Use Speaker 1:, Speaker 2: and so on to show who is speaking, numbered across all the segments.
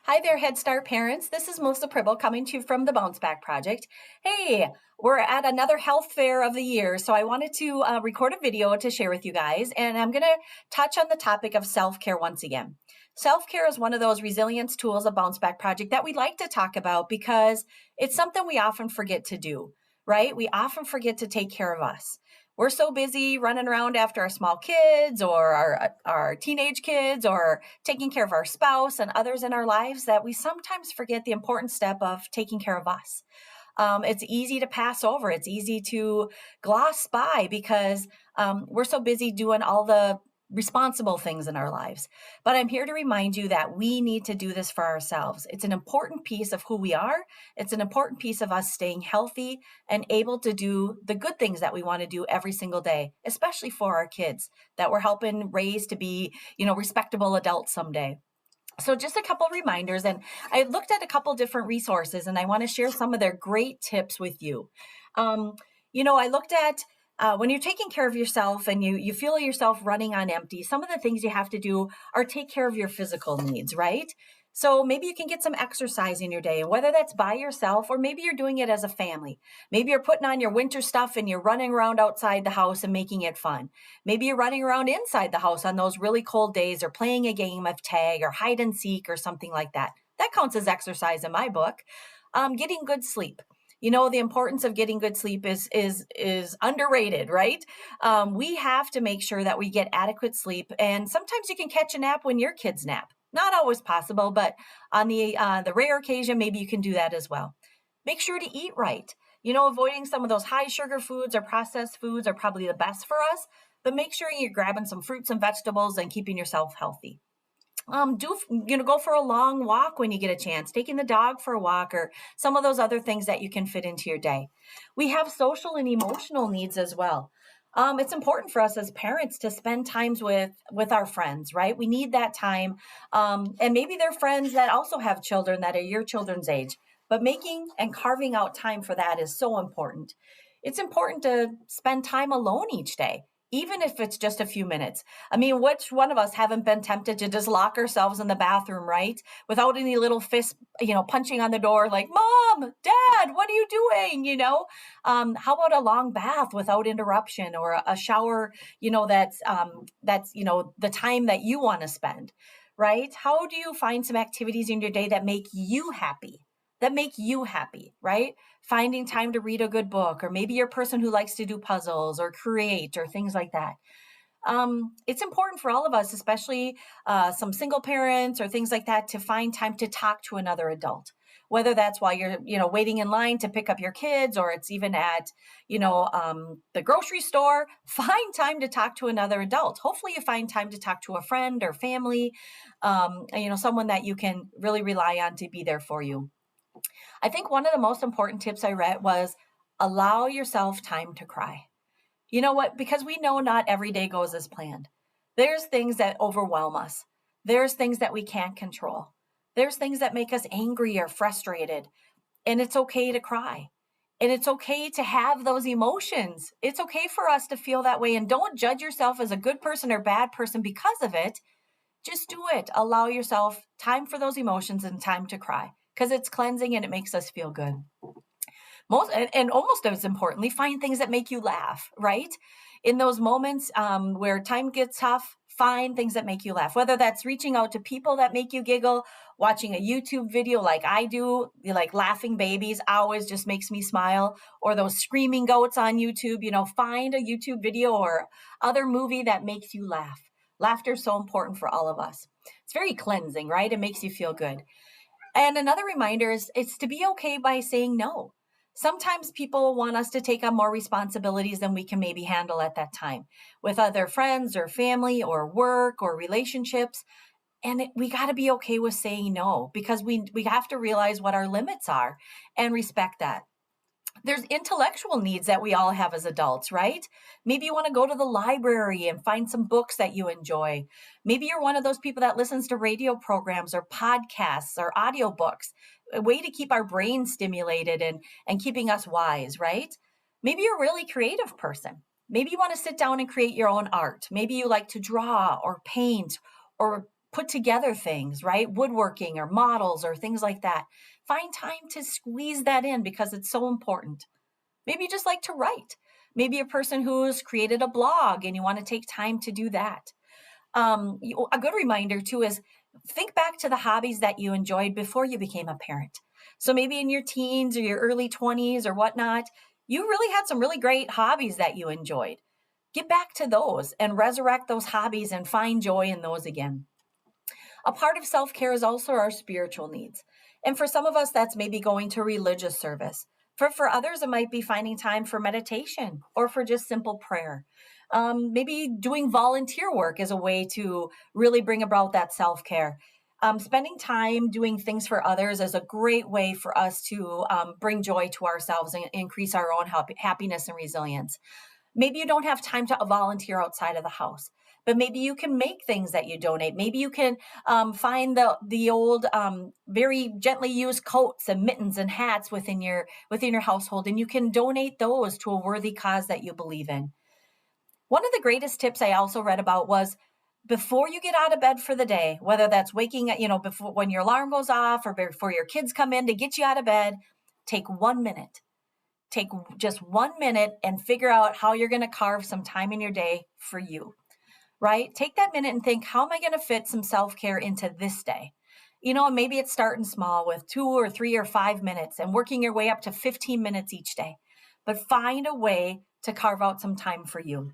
Speaker 1: Hi there, Head Start parents. This is Melissa Pribble coming to you from the Bounce Back Project. Hey, we're at another health fair of the year, so I wanted to record a video to share with you guys, and I'm going to touch on the topic of self-care once again. Self-care is one of those resilience tools of Bounce Back Project that we'd like to talk about because it's something we often forget to do, right? We often forget to take care of us. We're so busy running around after our small kids or our teenage kids or taking care of our spouse and others in our lives that we sometimes forget the important step of taking care of us. It's easy to pass over. It's easy to gloss by because we're so busy doing all the responsible things in our lives. But I'm here to remind you that we need to do this for ourselves. It's an important piece of who we are. It's an important piece of us staying healthy and able to do the good things that we want to do every single day, especially for our kids that we're helping raise to be, respectable adults someday. So just a couple reminders, and I looked at a couple different resources, and I want to share some of their great tips with you. I looked at when you're taking care of yourself and you feel yourself running on empty, some of the things you have to do are take care of your physical needs, right? So maybe you can get some exercise in your day, and whether that's by yourself or maybe you're doing it as a family. Maybe you're putting on your winter stuff and you're running around outside the house and making it fun. Maybe you're running around inside the house on those really cold days or playing a game of tag or hide and seek or something like that. That counts as exercise in my book. Getting good sleep. The importance of getting good sleep is underrated, right? We have to make sure that we get adequate sleep, and sometimes you can catch a nap when your kids nap. Not always possible, but on the rare occasion, maybe you can do that as well. Make sure to eat right. Avoiding some of those high sugar foods or processed foods are probably the best for us, but make sure you're grabbing some fruits and vegetables and keeping yourself healthy. Go for a long walk when you get a chance, taking the dog for a walk or some of those other things that you can fit into your day. We have social and emotional needs as well. It's important for us as parents to spend times with our friends, right? We need that time. And maybe they're friends that also have children that are your children's age, but making and carving out time for that is so important. It's important to spend time alone each day, even if it's just a few minutes. I mean, which one of us haven't been tempted to just lock ourselves in the bathroom, right? Without any little fist, punching on the door like, Mom, Dad, what are you doing? How about a long bath without interruption or a shower, that's the time that you want to spend, right? How do you find some activities in your day that make you happy? Right? Finding time to read a good book, or maybe you're a person who likes to do puzzles or create or things like that. It's important for all of us, especially some single parents or things like that, to find time to talk to another adult. Whether that's while you're, waiting in line to pick up your kids, or it's even at, the grocery store, find time to talk to another adult. Hopefully you find time to talk to a friend or family, someone that you can really rely on to be there for you. I think one of the most important tips I read was allow yourself time to cry. You know what? Because we know not every day goes as planned. There's things that overwhelm us. There's things that we can't control. There's things that make us angry or frustrated. And it's okay to cry. And it's okay to have those emotions. It's okay for us to feel that way. And don't judge yourself as a good person or bad person because of it. Just do it. Allow yourself time for those emotions and time to cry because it's cleansing and it makes us feel good. And almost as importantly, find things that make you laugh, right? In those moments where time gets tough, find things that make you laugh, whether that's reaching out to people that make you giggle, watching a YouTube video like I do, like laughing babies always just makes me smile, or those screaming goats on YouTube. Find a YouTube video or other movie that makes you laugh. Laughter is so important for all of us. It's very cleansing, right? It makes you feel good. And another reminder is it's to be okay by saying no. Sometimes people want us to take on more responsibilities than we can maybe handle at that time with other friends or family or work or relationships. And we got to be okay with saying no because we have to realize what our limits are and respect that. There's intellectual needs that we all have as adults, right? Maybe you want to go to the library and find some books that you enjoy. Maybe you're one of those people that listens to radio programs or podcasts or audiobooks, a way to keep our brain stimulated and keeping us wise, right? Maybe you're a really creative person. Maybe you want to sit down and create your own art. Maybe you like to draw or paint or put together things, right? Woodworking or models or things like that. Find time to squeeze that in because it's so important. Maybe you just like to write. Maybe a person who's created a blog and you want to take time to do that. A good reminder too is think back to the hobbies that you enjoyed before you became a parent. So maybe in your teens or your early 20s or whatnot, you really had some really great hobbies that you enjoyed. Get back to those and resurrect those hobbies and find joy in those again. A part of self care is also our spiritual needs. And for some of us, that's maybe going to religious service. For others, it might be finding time for meditation or for just simple prayer. Maybe doing volunteer work is a way to really bring about that self care. Spending time doing things for others is a great way for us to bring joy to ourselves and increase our own happiness and resilience. Maybe you don't have time to volunteer outside of the house, but maybe you can make things that you donate. Maybe you can find the old very gently used coats and mittens and hats within your household, and you can donate those to a worthy cause that you believe in. One of the greatest tips I also read about was before you get out of bed for the day, whether that's waking up, before when your alarm goes off or before your kids come in to get you out of bed, take 1 minute. Take just 1 minute and figure out how you're going to carve some time in your day for you, right? Take that minute and think, how am I going to fit some self care into this day? Maybe it's starting small with 2 or 3 or 5 minutes and working your way up to 15 minutes each day. But find a way to carve out some time for you.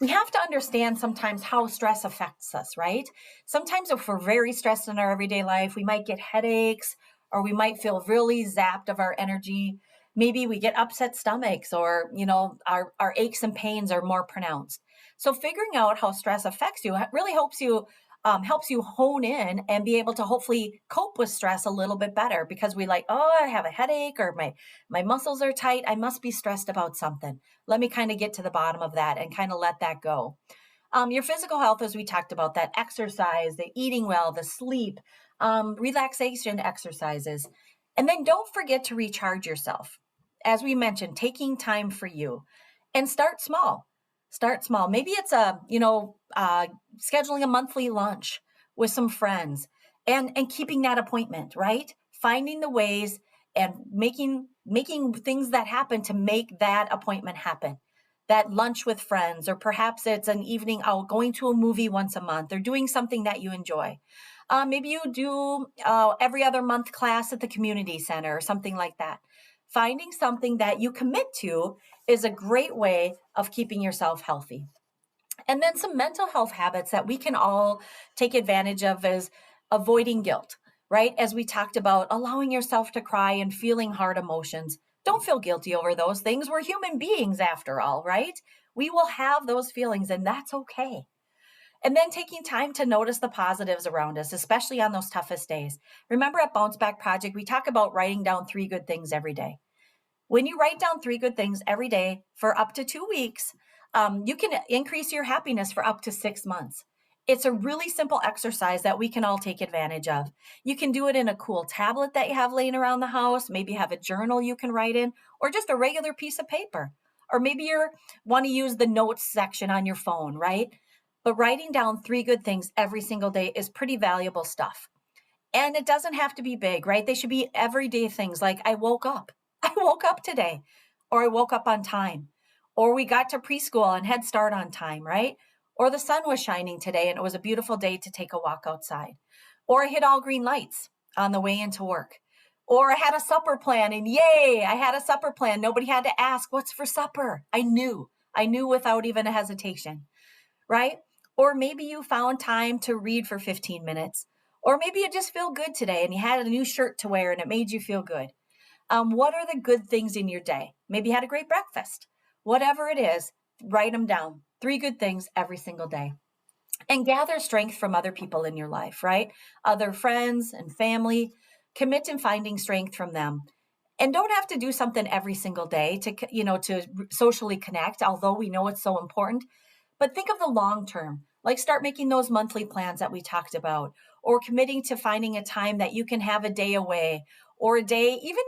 Speaker 1: We have to understand sometimes how stress affects us, right? Sometimes if we're very stressed in our everyday life, we might get headaches or we might feel really zapped of our energy. Maybe we get upset stomachs or, our aches and pains are more pronounced. So figuring out how stress affects you really helps you hone in and be able to hopefully cope with stress a little bit better because we like, oh, I have a headache or my muscles are tight. I must be stressed about something. Let me kind of get to the bottom of that and kind of let that go. Your physical health, as we talked about, that exercise, the eating well, the sleep, relaxation exercises. And then don't forget to recharge yourself. As we mentioned, taking time for you and start small. Start small. Maybe it's scheduling a monthly lunch with some friends and keeping that appointment, right? Finding the ways and making things that happen to make that appointment happen. That lunch with friends, or perhaps it's an evening out going to a movie once a month or doing something that you enjoy. Maybe you do every other month class at the community center or something like that. Finding something that you commit to is a great way of keeping yourself healthy. And then some mental health habits that we can all take advantage of is avoiding guilt, right? As we talked about, allowing yourself to cry and feeling hard emotions. Don't feel guilty over those things. We're human beings after all, right? We will have those feelings and that's okay. And then taking time to notice the positives around us, especially on those toughest days. Remember at Bounce Back Project, we talk about writing down 3 good things every day. When you write down 3 good things every day for up to 2 weeks, you can increase your happiness for up to 6 months. It's a really simple exercise that we can all take advantage of. You can do it in a cool tablet that you have laying around the house. Maybe have a journal you can write in, or just a regular piece of paper. Or maybe you want to use the notes section on your phone, right? But writing down 3 good things every single day is pretty valuable stuff. And it doesn't have to be big, right? They should be everyday things like I woke up. I woke up today, or I woke up on time, or we got to preschool and Head Start on time, right? Or the sun was shining today and it was a beautiful day to take a walk outside. Or I hit all green lights on the way into work. Or I had a supper plan and yay, I had a supper plan. Nobody had to ask, what's for supper? I knew without even a hesitation, right? Or maybe you found time to read for 15 minutes. Or maybe you just feel good today and you had a new shirt to wear and it made you feel good. What are the good things in your day? Maybe you had a great breakfast. Whatever it is, write them down. 3 good things every single day. And gather strength from other people in your life, right? Other friends and family. Commit to finding strength from them. And don't have to do something every single day to socially connect, although we know it's so important. But think of the long term, like start making those monthly plans that we talked about, or committing to finding a time that you can have a day away or a day, even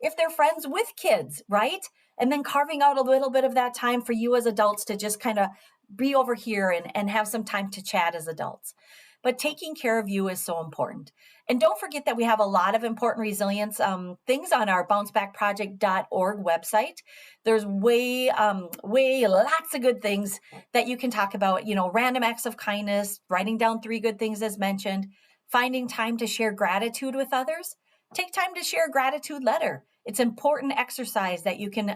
Speaker 1: if they're friends with kids, right? And then carving out a little bit of that time for you as adults to just kind of be over here and have some time to chat as adults. but taking care of you is so important. And don't forget that we have a lot of important resilience things on our bouncebackproject.org website. There's way lots of good things that you can talk about, random acts of kindness, writing down 3 good things as mentioned, finding time to share gratitude with others. Take time to share a gratitude letter. It's important exercise that you can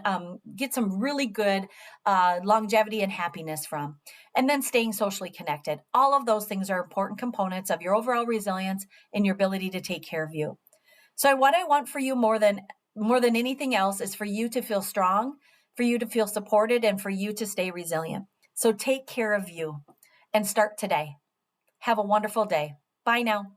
Speaker 1: get some really good longevity and happiness from. And then staying socially connected. All of those things are important components of your overall resilience and your ability to take care of you. So what I want for you more than anything else is for you to feel strong, for you to feel supported, and for you to stay resilient. So take care of you and start today. Have a wonderful day. Bye now.